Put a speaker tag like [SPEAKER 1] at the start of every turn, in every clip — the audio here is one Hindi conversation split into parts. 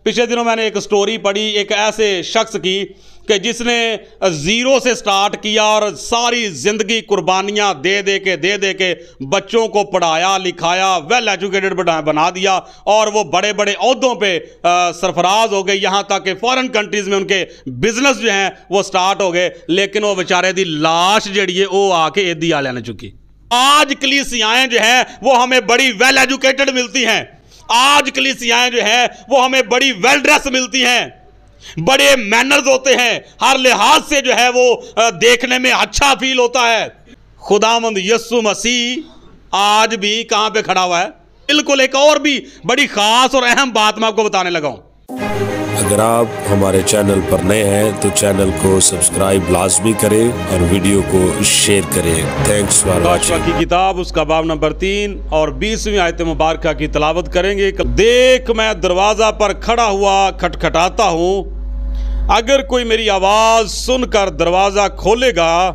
[SPEAKER 1] पिछले दिनों मैंने एक स्टोरी पढ़ी एक ऐसे शख्स की कि जिसने ज़ीरो से स्टार्ट किया और सारी ज़िंदगी कुर्बानियाँ दे के बच्चों को पढ़ाया लिखाया, वेल एजुकेटेड बना दिया और वो बड़े बड़े ओहदों पे सरफराज हो गए। यहाँ तक कि फॉरेन कंट्रीज़ में उनके बिजनेस जो हैं वो स्टार्ट हो गए, लेकिन वो बेचारे दी लाश जड़ी है वो आके एदी आ लेने चुकी। आज कलीसियाएं जो हैं वो हमें बड़ी वेल एजुकेटेड मिलती हैं, आज कलीसियाएं जो हैं वो हमें बड़ी वेल ड्रेस मिलती हैं, बड़े मैनर्स होते हैं, हर लिहाज से जो है वो देखने में अच्छा फील होता है। खुदावंद यीशु मसीह आज भी कहां पे खड़ा हुआ है? बिल्कुल एक और भी बड़ी खास और अहम बात मैं आपको बताने लगा हूं।
[SPEAKER 2] अगर आप हमारे चैनल पर नए हैं तो चैनल को सब्सक्राइब लाजमी करें और वीडियो को शेयर करें। Thanks for watching.
[SPEAKER 1] की किताब उसका बाब नंबर 3 और 20वीं आयत मुबारक की तलावत करेंगे। देख मैं दरवाजा पर खड़ा हुआ खटखटाता हूँ, अगर कोई मेरी आवाज़ सुनकर दरवाज़ा खोलेगा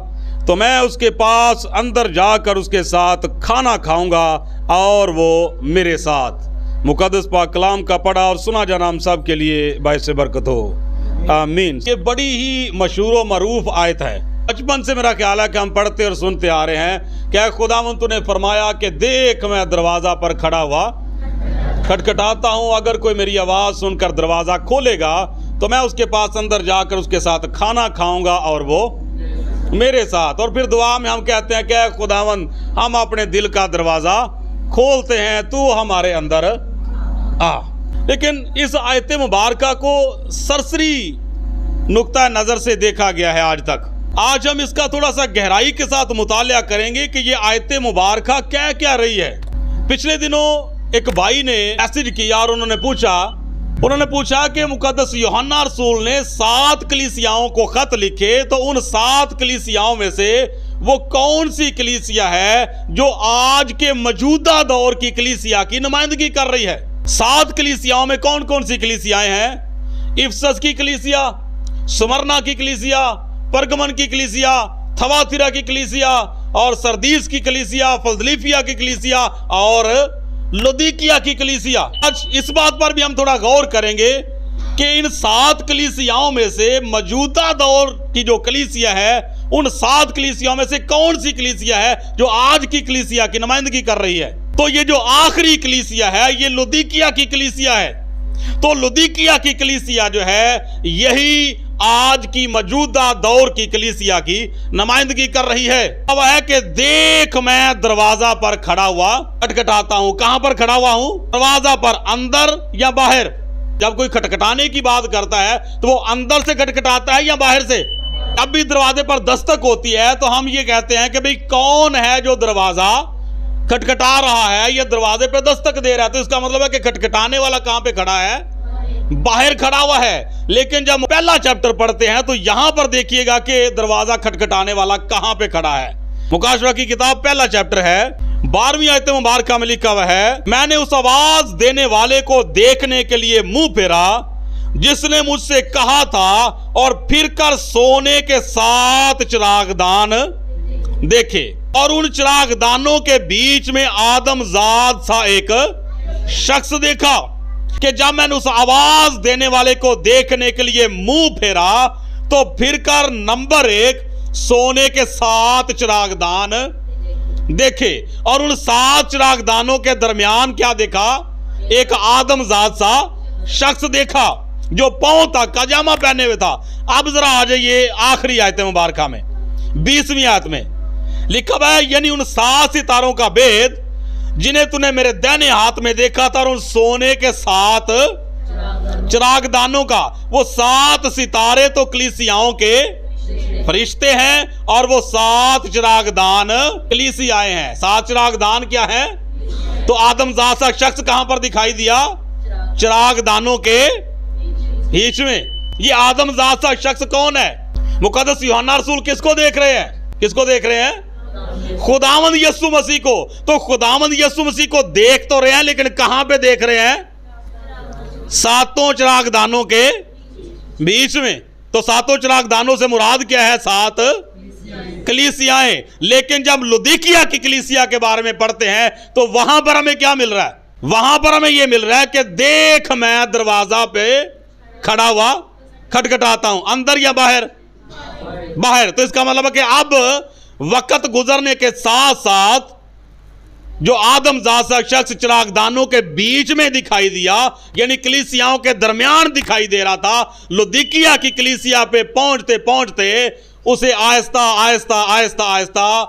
[SPEAKER 1] तो मैं उसके पास अंदर जाकर उसके साथ खाना खाऊंगा और वो मेरे साथ। मुकद्दस पाक कलाम का पढ़ा और सुना जाना हम सब के लिए बाइसे बरकत हो, आमीन। ये बड़ी ही मशहूर व मरूफ आयत है। बचपन से मेरा ख्याल है कि हम पढ़ते और सुनते आ रहे हैं। क्या खुदावंद ने फरमाया कि देख मैं दरवाज़ा पर खड़ा हुआ खटखटाता हूँ, अगर कोई मेरी आवाज़ सुनकर दरवाज़ा खोलेगा तो मैं उसके पास अंदर जाकर उसके साथ खाना खाऊंगा और वो मेरे साथ। और फिर दुआ में हम कहते हैं कि खुदावंद हम अपने दिल का दरवाज़ा खोलते हैं, तू हमारे अंदर आ। लेकिन इस आयत मुबारक को सरसरी नुक्ता नज़र से देखा गया है आज तक। आज हम इसका थोड़ा सा गहराई के साथ मुतालिया करेंगे कि ये आयत मुबारक क्या क्या रही है। पिछले दिनों एक भाई ने मैसेज किया और उन्होंने पूछा कि मुकद्दस यूहन्ना रसूल ने 7 कलीसियाओं को खत लिखे, तो उन 7 कलीसियाओं में से वो कौन सी कलीसिया है जो आज के मौजूदा दौर की कलीसिया की नुमाइंदगी कर रही है? 7 कलीसियाओं में कौन कौन सी कलीसियाएं हैं? इफसस की कलीसिया, स्मरना की कलीसिया, परगमन की कलीसिया, थवातिरा की कलीसिया और सरदीस की कलीसिया, फिलदिल्फिया की कलीसिया और लुदीकिया की कलीसिया। आज इस बात पर भी हम थोड़ा गौर करेंगे कि इन 7 कलीसियाओं में से मौजूदा दौर की जो कलीसिया है, उन 7 कलीसियाओं में से कौन सी कलीसिया है जो आज की कलीसिया की नुमाइंदगी कर रही है? तो ये जो आखिरी कलीसिया है ये लुदीकिया की कलीसिया है। तो लुदीकिया की कलीसिया जो है यही आज की मौजूदा दौर की कलीसिया की नुमाइंदगी कर रही है। अब है कि देख मैं दरवाजा पर खड़ा हुआ खटखटाता हूं। कहां पर खड़ा हुआ हूं? दरवाजा पर, अंदर या बाहर? जब कोई खटखटाने की बात करता है तो वो अंदर से खटखटाता है या बाहर से? जब भी दरवाजे पर दस्तक होती है तो हम ये कहते हैं कि भाई कौन है जो दरवाजा खटखटा रहा है, ये दरवाजे पे दस्तक दे रहा है। तो इसका मतलब है कि खटखटाने वाला कहां पे खड़ा है? बाहर खड़ा हुआ है। लेकिन जब पहला चैप्टर पढ़ते हैं तो यहां पर देखिएगा कि दरवाजा खटखटाने वाला कहां पे खड़ा है। मुकाशवा की किताब पहला चैप्टर है, 12वीं आयत मुबारक में लिखा हुआ है, मैंने उस आवाज देने वाले को देखने के लिए मुंह फेरा जिसने मुझसे कहा था और फिर कर सोने के 7 चिरागदान देखे और उन चिरागदानों के बीच में आदमजाद सा एक शख्स देखा। कि जब मैंने उस आवाज देने वाले को देखने के लिए मुंह फेरा तो फिर कर नंबर 1 सोने के 7 चिरागदान देखे और उन 7 चिरागदानों के दरमियान क्या देखा? एक आदमजाद सा शख्स देखा जो पांव तक का जामा पहने हुए था। अब जरा आ जाइए आखिरी आयत मुबारक में, 20वीं आयत में लिखा हुआ है, यानी उन 7 सितारों का भेद जिन्हें तूने मेरे दाहिने हाथ में देखा था और उन सोने के 7 चिरागदानों का। वो 7 सितारे तो कलीसियाओं के फरिश्ते हैं और वो 7 चिरागदान कलीसियाएं हैं। 7 चिरागदान क्या हैं? तो आदमजाद सा शख्स कहां पर दिखाई दिया? चिरागदानों के बीच में। ये आदमजाद सा शख्स कौन है? मुकद्दस यूहन्ना रसूल किसको देख रहे हैं? किसको देख रहे हैं? खुदावंद यीशु मसीह को। तो खुदावंद यीशु मसीह को देख तो रहे हैं, लेकिन कहां पे देख रहे हैं? 7 चिरागदानों के बीच में। तो 7 चिरागदानों से मुराद क्या है? 7 कलीसियाएं। लेकिन जब लुदीकिया की कलीसिया के बारे में पढ़ते हैं तो वहां पर हमें क्या मिल रहा है? वहां पर हमें यह मिल रहा है कि देख मैं दरवाजा पे खड़ा हुआ खटखटाता हूं। अंदर या बाहर? बाहर। तो इसका मतलब है कि अब वक्त गुजरने के साथ साथ जो आदमजात सा शख्स चिरागदानों के बीच में दिखाई दिया, यानी कलीसियाओं के दरमियान दिखाई दे रहा था, लुदीकिया की कलीसिया पे पहुंचते पहुंचते उसे आहिस्ता आहिस्ता आहिस्ता आहिस्ता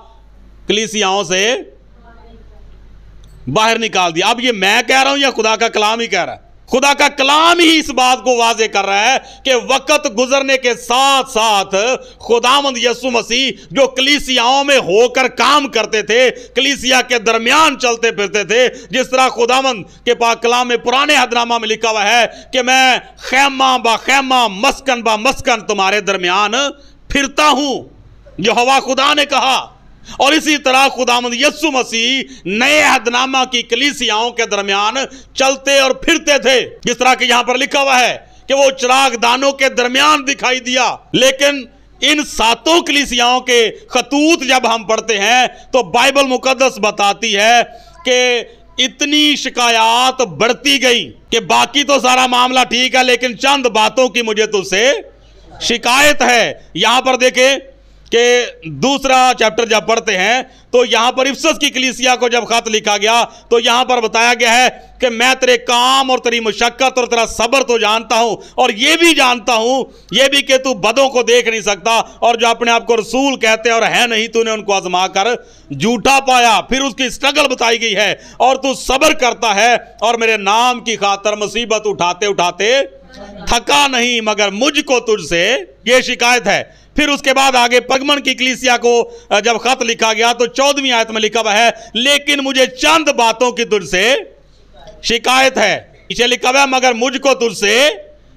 [SPEAKER 1] कलीसियाओं से बाहर निकाल दिया। अब ये मैं कह रहा हूं या खुदा का कलाम ही कह रहा है? खुदा का कलाम ही इस बात को वाजे कर रहा है कि वक्त गुजरने के साथ साथ खुदावंद यीशु मसीह जो कलीसियाओं में होकर काम करते थे, कलीसिया के दरमियान चलते फिरते थे, जिस तरह खुदावंद के पाक कलाम में पुराने अहदनामा में लिखा हुआ है कि मैं खैमा बा खैमा मस्कन बा मस्कन तुम्हारे दरमियान फिरता हूं, यहोवा खुदा ने कहा। और इसी तरह खुदावंद यीशु मसीह नए अहदनामा की कलीसियाओं के दरमियान चलते और फिरते थे, जिस तरह कि यहां पर लिखा हुआ है कि वो चिरागदानों के दरमियान दिखाई दिया। लेकिन इन सातों कलीसियाओं के खतूत जब हम पढ़ते हैं तो बाइबल मुकद्दस बताती है कि इतनी शिकायत बढ़ती गई कि बाकी तो सारा मामला ठीक है, लेकिन चंद बातों की मुझे तुझसे शिकायत है। यहां पर देखें कि दूसरा चैप्टर जब पढ़ते हैं तो यहां पर इफसस की कलीसिया को जब खत लिखा गया तो यहां पर बताया गया है कि मैं तेरे काम और तेरी मुशक्कत और तेरा सब्र तो जानता हूं, और यह भी जानता हूं यह भी कि तू बदों को देख नहीं सकता, और जो अपने आप को रसूल कहते हैं और है नहीं, तूने उनको आजमा कर झूठा पाया। फिर उसकी स्ट्रगल बताई गई है, और तू सब्र करता है और मेरे नाम की खातर मुसीबत उठाते उठाते थका नहीं, मगर मुझको तुझसे यह शिकायत है। फिर उसके बाद आगे परगमन की कलीसिया को जब खत लिखा गया तो 14वीं आयत में लिखा हुआ है, लेकिन मुझे चंद बातों की तुझसे शिकायत है। पीछे लिखा हुआ है मगर मुझको तुझसे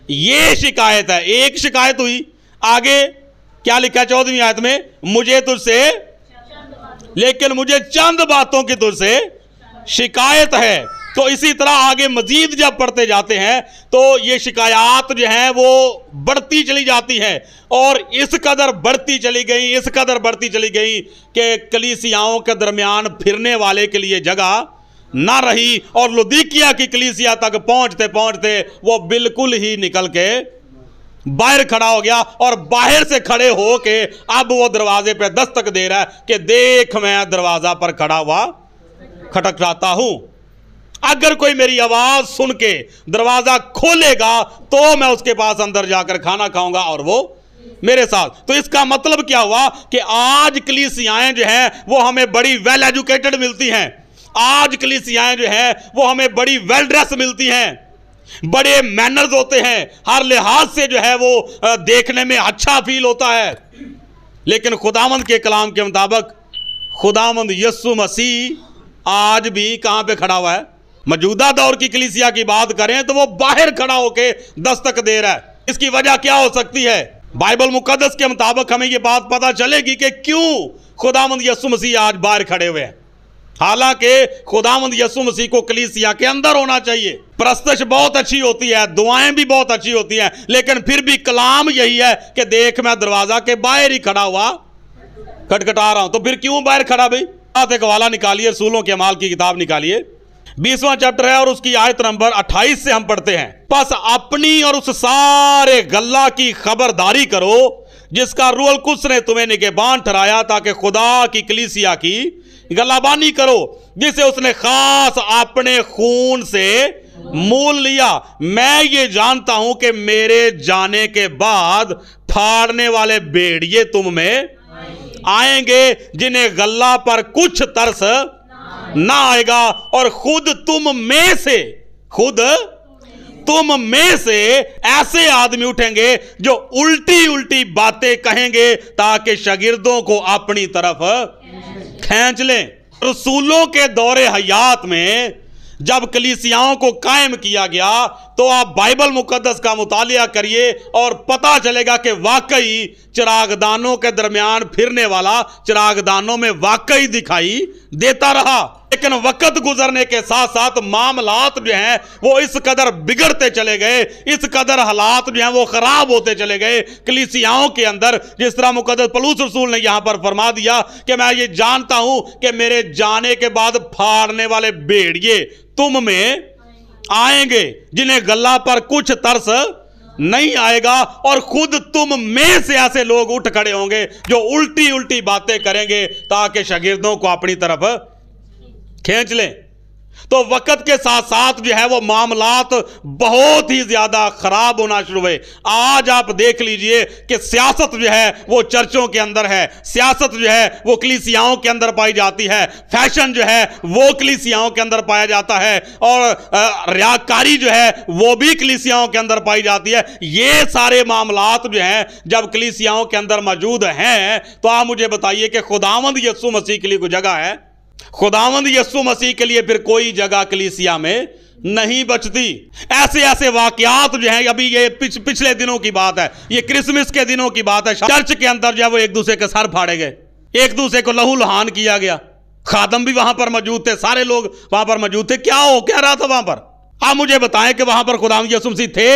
[SPEAKER 1] ये शिकायत है। एक शिकायत हुई, आगे क्या लिखा है 14वीं आयत में? मुझे तुझसे, लेकिन मुझे चंद बातों की तुझसे शिकायत है। तो इसी तरह आगे मजीद जब पढ़ते जाते हैं तो ये शिकायत जो है वो बढ़ती चली जाती है, और इस कदर बढ़ती चली गई कि कलीसियाओं के दरमियान फिरने वाले के लिए जगह ना रही, और लुदीकिया की कलीसिया तक पहुंचते पहुंचते वो बिल्कुल ही निकल के बाहर खड़ा हो गया, और बाहर से खड़े हो के अब वो दरवाजे पे दस्तक दे रहा है कि देख मैं दरवाजा पर खड़ा हुआ खटखटाता हूं, अगर कोई मेरी आवाज सुन के दरवाजा खोलेगा तो मैं उसके पास अंदर जाकर खाना खाऊंगा और वो मेरे साथ। तो इसका मतलब क्या हुआ कि आज कलीसियाएं जो हैं वो हमें बड़ी वेल एजुकेटेड मिलती हैं, आज कलीसियाएं जो हैं वो हमें बड़ी वेल ड्रेस मिलती हैं, बड़े मैनर्स होते हैं, हर लिहाज से जो है वो देखने में अच्छा फील होता है। लेकिन खुदावंद के कलाम के मुताबिक खुदावंद यीशु मसीह आज भी कहां पे खड़ा हुआ है? मौजूदा दौर की कलीसिया की बात करें तो वो बाहर खड़ा होकर दस्तक दे रहा है। इसकी वजह क्या हो सकती है? बाइबल मुकद्दस के मुताबिक हमें ये बात पता चलेगी कि क्यों खुदावंद यीशु मसीह आज बाहर खड़े हुए हैं। हालांकि खुदावंद यीशु मसीह को कलीसिया के अंदर होना चाहिए, प्रस्तश बहुत अच्छी होती है, दुआएं भी बहुत अच्छी होती हैं, लेकिन फिर भी कलाम यही है कि देख मैं दरवाजा के बाहर ही खड़ा हुआ खटखटा रहा हूं। तो फिर क्यों बाहर खड़ा भाई? एक हवाला निकालिए, रसूलों के अमाल की किताब निकालिए, 20वां चैप्टर है और उसकी आयत नंबर 28 से हम पढ़ते हैं। बस अपनी और उस सारे गल्ला की खबरदारी करो जिसका रूहुल कुद्स ने तुम्हें निगहबान ठहराया, ताकि खुदा की कलीसिया की गलाबानी करो जिसे उसने खास अपने खून से मोल लिया। मैं ये जानता हूं कि मेरे जाने के बाद फाड़ने वाले भेड़िए तुम में आएंगे जिन्हें गल्ला पर कुछ तरस ना आएगा, और खुद तुम में से ऐसे आदमी उठेंगे जो उल्टी उल्टी बातें कहेंगे ताकि शागिर्दों को अपनी तरफ खींच लें। रसूलों के दौरे हयात में जब कलीसियाओं को कायम किया गया तो आप बाइबल मुकद्दस का मुतालिया करिए और पता चलेगा कि वाकई चिरागदानों के दरमियान फिरने वाला चिरागदानों में वाकई दिखाई देता रहा। लेकिन वक्त गुजरने के साथ साथ मामलात जो हैं वो इस कदर बिगड़ते चले गए, इस कदर हालात जो हैं वो खराब होते चले गए कलीसियाओं के अंदर। जिस तरह मुकद्दस पौलुस रसूल ने यहां पर फरमा दिया कि मैं ये जानता हूं कि मेरे जाने के बाद फाड़ने वाले भेड़िए तुम में आएंगे, जिन्हें गल्ला पर कुछ तरस नहीं आएगा, और खुद तुम में से ऐसे लोग उठ खड़े होंगे जो उल्टी उल्टी बातें करेंगे ताकि शागिर्दों को अपनी तरफ खींच लें। तो वक्त के साथ साथ जो है वो मामलात बहुत ही ज्यादा खराब होना शुरू हुए। आज आप देख लीजिए कि सियासत जो है वो चर्चों के अंदर है, सियासत जो है वो कलीसियाओं के अंदर पाई जाती है, फैशन जो है वो कलीसियाओं के अंदर पाया जाता है, और रियाकारी जो है वो भी कलीसियाओं के अंदर पाई जाती है। ये सारे मामलात जो हैं जब कलीसियाओं के अंदर मौजूद हैं तो आप मुझे बताइए कि खुदावंद यीशु मसीह के लिए कोई जगह है? खुदावंद यीशु मसीह के लिए फिर कोई जगह कलीसिया में नहीं बचती। ऐसे ऐसे वाकयात जो हैं, अभी ये पिछले दिनों की बात है, ये क्रिसमस के दिनों की बात है, चर्च के अंदर जो है वो एक दूसरे के सर फाड़े गए, एक दूसरे को लहू लुहान किया गया। खादम भी वहां पर मौजूद थे, सारे लोग वहां पर मौजूद थे। क्या हो क्या रहा था वहां पर? आप मुझे बताएं कि वहां पर खुदावंद यीशु मसीह थे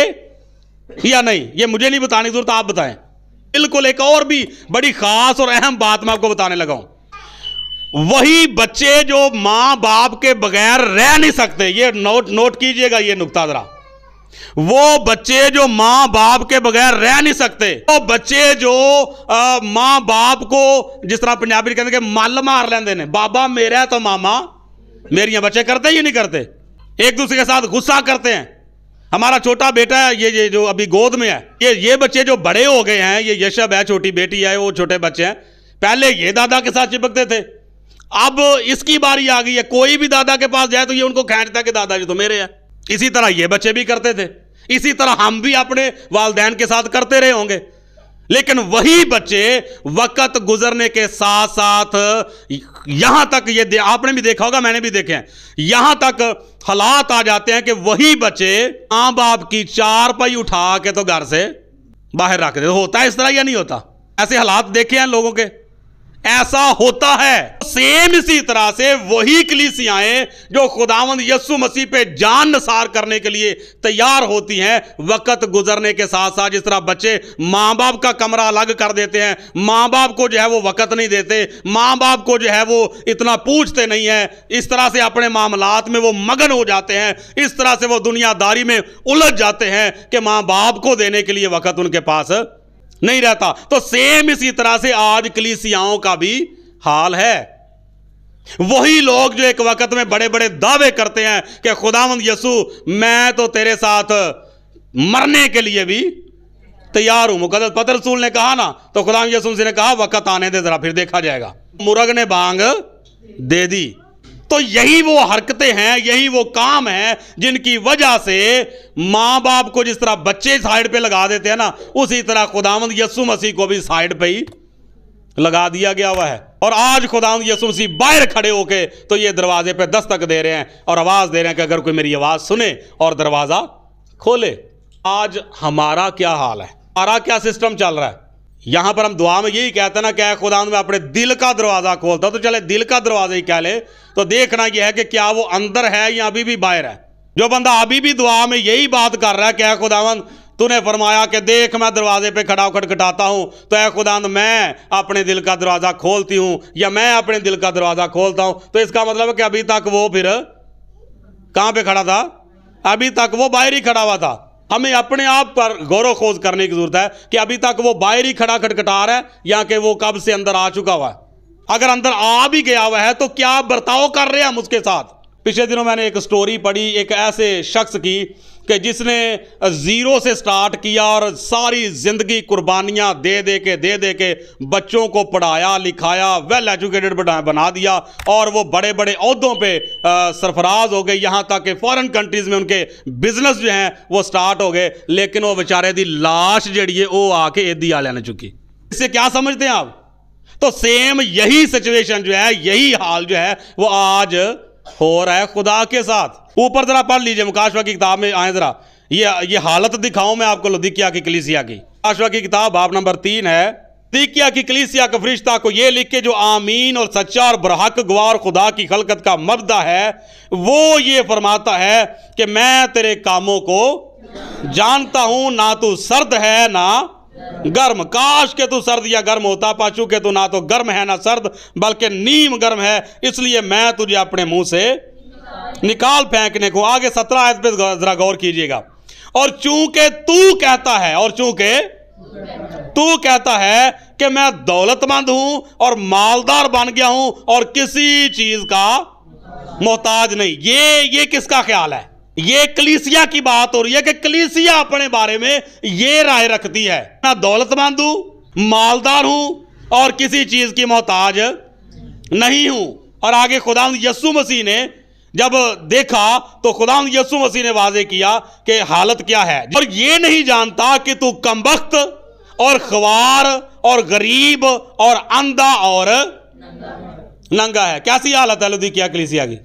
[SPEAKER 1] या नहीं। ये मुझे नहीं बताने की जरूरत, आप बताएं। बिल्कुल एक और भी बड़ी खास और अहम बात मैं आपको बताने लगा हूं। वही बच्चे जो मां बाप के बगैर रह नहीं सकते, ये नोट कीजिएगा ये नुक्ता जरा। वो बच्चे जो मां बाप के बगैर रह नहीं सकते, वो बच्चे जो मां बाप को जिस तरह पंजाबी कहते हैं मल मार लेंदे ने, बाबा मेरा तो मामा मेरियां, बच्चे करते ही नहीं करते, एक दूसरे के साथ गुस्सा करते हैं। हमारा छोटा बेटा है ये जो अभी गोद में है, ये बच्चे जो बड़े हो गए हैं, ये यशब है, छोटी बेटी है, वो छोटे बच्चे हैं, पहले ये दादा के साथ चिपकते थे, अब इसकी बारी आ गई है, कोई भी दादा के पास जाए तो ये उनको खींचता है कि दादाजी तो मेरे हैं। इसी तरह ये बच्चे भी करते थे, इसी तरह हम भी अपने वालिदैन के साथ करते रहे होंगे। लेकिन वही बच्चे वक्त गुजरने के साथ साथ यहां तक, ये आपने भी देखा होगा, मैंने भी देखे हैं, यहां तक हालात आ जाते हैं कि वही बच्चे मां बाप की चारपाई उठा के तो घर से बाहर रख देते। होता है इस तरह या नहीं होता? ऐसे हालात देखे हैं लोगों के, ऐसा होता है। सेम इसी तरह से वही कलीसियाएं जो खुदावंद यीशु मसीह पे जान निसार करने के लिए तैयार होती हैं, वक्त गुजरने के साथ साथ जिस तरह बच्चे मां बाप का कमरा अलग कर देते हैं, मां बाप को जो है वो वक्त नहीं देते, मां बाप को जो है वो इतना पूछते नहीं है, इस तरह से अपने मामलात में वो मगन हो जाते हैं, इस तरह से वो दुनियादारी में उलझ जाते हैं कि मां बाप को देने के लिए वक्त उनके पास नहीं रहता। तो सेम इसी तरह से आज कलीसियाओं का भी हाल है। वही लोग जो एक वक्त में बड़े बड़े दावे करते हैं कि खुदावंद यीशु मैं तो तेरे साथ मरने के लिए भी तैयार हूं। मुकद्दस पतरस रसूल ने कहा ना, तो खुदावंद यीशु ने कहा वक्त आने दे, जरा फिर देखा जाएगा। मुर्ग ने बांग दे दी। तो यही वो हरकतें हैं, यही वो काम है जिनकी वजह से मां बाप को जिस तरह बच्चे साइड पे लगा देते हैं ना, उसी तरह खुदावंद यीशु मसीह को भी साइड पे ही लगा दिया गया हुआ है। और आज खुदावंद यीशु मसीह बाहर खड़े होके तो ये दरवाजे पे दस्तक दे रहे हैं और आवाज दे रहे हैं कि अगर कोई मेरी आवाज सुने और दरवाजा खोले। आज हमारा क्या हाल है, हमारा क्या सिस्टम चल रहा है? यहां पर हम दुआ में यही कहते हैं ना, क्या खुदावंद में अपने दिल का दरवाजा खोलता, तो चले दिल का दरवाजा ही कह ले, तो देखना यह है कि क्या वो अंदर है या अभी भी बाहर है। जो बंदा अभी भी दुआ में यही बात कर रहा है, क्या खुदावंद तूने फरमाया कि देख मैं दरवाजे पे खड़ा खटखटाता हूं, तो ऐ खुदावंद मैं अपने दिल का दरवाजा खोलती हूं या मैं अपने दिल का दरवाजा खोलता हूं, तो इसका मतलब है कि अभी तक वो फिर कहां पे खड़ा था? अभी तक वो बाहर ही खड़ा हुआ था। हमें अपने आप पर गौरव खोज करने की जरूरत है कि अभी तक वो बाहर ही खड़ा खटखटा रहा है या कि वो कब से अंदर आ चुका हुआ है। अगर अंदर आ भी गया हुआ है तो क्या बर्ताव कर रहे हैं हम उसके साथ? पिछले दिनों मैंने एक स्टोरी पढ़ी एक ऐसे शख्स की कि जिसने जीरो से स्टार्ट किया और सारी जिंदगी कुर्बानियां दे के बच्चों को पढ़ाया लिखाया, वेल एजुकेटेड बना दिया और वो बड़े बड़े ओहदों पे सरफराज हो गए, यहां तक कि फॉरेन कंट्रीज में उनके बिजनेस जो हैं वो स्टार्ट हो गए। लेकिन वो बेचारे दी लाश जड़ी है वो आके एदी आ लेने चुकी। इससे क्या समझते हैं आप? तो सेम यही सिचुएशन जो है, यही हाल जो है वो आज हो रहा है खुदा के साथ। ऊपर जरा पढ़ लीजिए, मुकाशवा की किताब में आए जरा, ये हालत दिखाऊं मैं आपको लौदीकिया की कलीसिया की। मुकाशवा की किताब बाब नंबर 3 है लौदीकिया की कलीसिया के फरिश्ता को यह लिख के, जो आमीन और सच्चा और बरहक गवाह खुदा की खलकत का मबदा है, वो ये फरमाता है कि मैं तेरे कामों को जानता हूं, ना तू सर्द है ना गर्म। काश के तू सर्द या गर्म होता, पाचू के तू ना तो गर्म है ना सर्द, बल्कि नीम गर्म है, इसलिए मैं तुझे अपने मुंह से निकाल फेंकने को। आगे 17 आयत पे जरा गौर कीजिएगा। और चूंकि तू कहता है, और चूंकि तू कहता है कि मैं दौलतमंद हूं और मालदार बन गया हूं और किसी चीज का मोहताज नहीं। ये किसका ख्याल है? ये कलीसिया की बात हो रही है कि कलीसिया अपने बारे में ये राय रखती है, मैं दौलतमंद हूं, मालदार हूं और किसी चीज की मोहताज नहीं हूं। और आगे खुदावंद यीशु मसीह ने जब देखा तो खुदावंद यीशु मसीह ने वाजे किया कि हालत क्या है। और ये नहीं जानता कि तू कमबख्त और ख्वार और गरीब और अंधा और नंगा है। कैसी हालत है लौदीकिया कलीसिया की?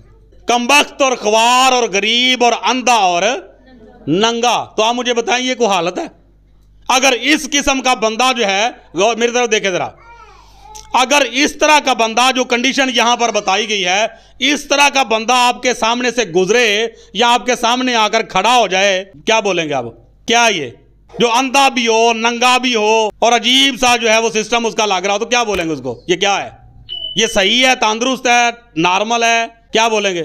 [SPEAKER 1] कमबख्त और ख्वार और गरीब और अंधा और नंगा। तो आप मुझे बताइए कोई हालत है? अगर इस किस्म का बंदा जो है, मेरी तरफ देखे जरा, अगर इस तरह का बंदा, जो कंडीशन यहां पर बताई गई है, इस तरह का बंदा आपके सामने से गुजरे या आपके सामने आकर खड़ा हो जाए, क्या बोलेंगे आप? क्या ये जो अंधा भी हो, नंगा भी हो और अजीब सा जो है वो सिस्टम उसका लग रहा हो, तो क्या बोलेंगे उसको? ये क्या है? ये सही है, तंदुरुस्त है, नॉर्मल है? क्या बोलेंगे?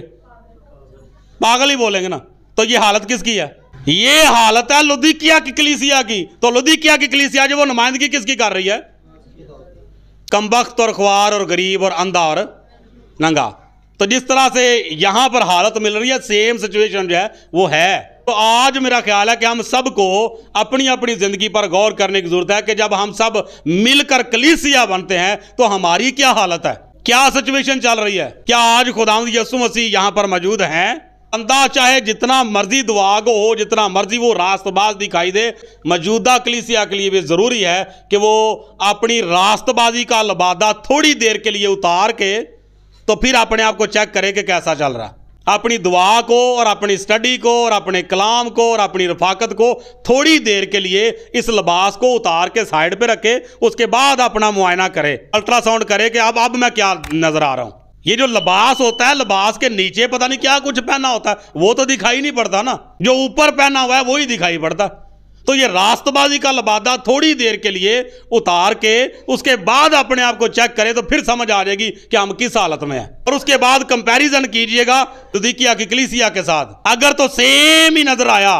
[SPEAKER 1] पागल ही बोलेंगे ना। तो ये हालत किसकी है? ये हालत है लौदीकिया की कलीसिया की। तो लौदीकिया की कलीसिया जो वो नुमाइंदगी किसकी कर रही है? कमबख्त और ख्वार और गरीब और अंधा और नंगा। तो जिस तरह से यहां पर हालत मिल रही है, सेम सिचुएशन जो है वो है। तो आज मेरा ख्याल है कि हम सबको अपनी अपनी जिंदगी पर गौर करने की जरूरत है कि जब हम सब मिलकर कलीसिया बनते हैं तो हमारी क्या हालत है, क्या सिचुएशन चल रही है। क्या आज खुदावंद यीशु मसीह यहां पर मौजूद हैं? बंदा चाहे जितना मर्जी दुआगो हो, जितना मर्जी वो रास्तबाज दिखाई दे, मौजूदा कलीसिया के लिए भी जरूरी है कि वो अपनी रास्तबाजी का लबादा थोड़ी देर के लिए उतार के तो फिर अपने आप को चेक करे कि कैसा चल रहा। अपनी दुआ को और अपनी स्टडी को और अपने कलाम को और अपनी रफाकत को थोड़ी देर के लिए इस लिबास को उतार के साइड पे रखे, उसके बाद अपना मुआयना करे, अल्ट्रासाउंड करे कि अब मैं क्या नजर आ रहा हूं। ये जो लिबास होता है, लिबास के नीचे पता नहीं क्या कुछ पहना होता है, वो तो दिखाई नहीं पड़ता ना, जो ऊपर पहना हुआ है वो ही दिखाई पड़ता। तो ये रास्तबाजी का लबादा थोड़ी देर के लिए उतार के उसके बाद अपने आप को चेक करें तो फिर समझ आ जाएगी कि हम किस हालत में हैं। और उसके बाद कंपैरिजन कीजिएगा लौदीकिया की कलीसिया के साथ। अगर तो सेम ही नजर आया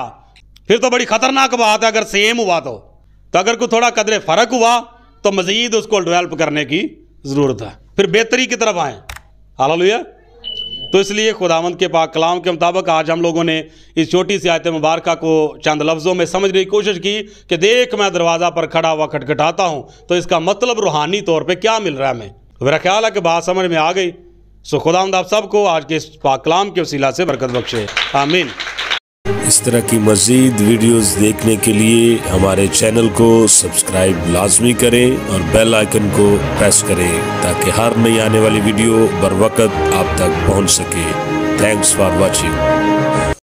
[SPEAKER 1] फिर तो बड़ी खतरनाक बात है। अगर सेम हुआ तो अगर कोई थोड़ा कदरे फर्क हुआ तो मजीद उसको डेवलप करने की जरूरत है, फिर बेहतरी की तरफ आए। हालेलुया। तो इसलिए खुदावंद के पाक कलाम के मुताबिक आज हम लोगों ने इस छोटी सी आयत मुबारक को चंद लफ्ज़ों में समझने की कोशिश की कि देख मैं दरवाज़ा पर खड़ा हुआ खटखटाता हूँ। तो इसका मतलब रूहानी तौर पे क्या मिल रहा है हमें? मेरा ख्याल है कि बात समझ में आ गई। सो खुदावंद आप सबको आज के इस पाक कलाम के वसीला से बरकत बख्शे, आमीन।
[SPEAKER 2] इस तरह की मज़ीद वीडियोस देखने के लिए हमारे चैनल को सब्सक्राइब लाजमी करें और बेल आइकन को प्रेस करें ताकि हर नई आने वाली वीडियो बर वक्त आप तक पहुंच सके। Thanks for watching.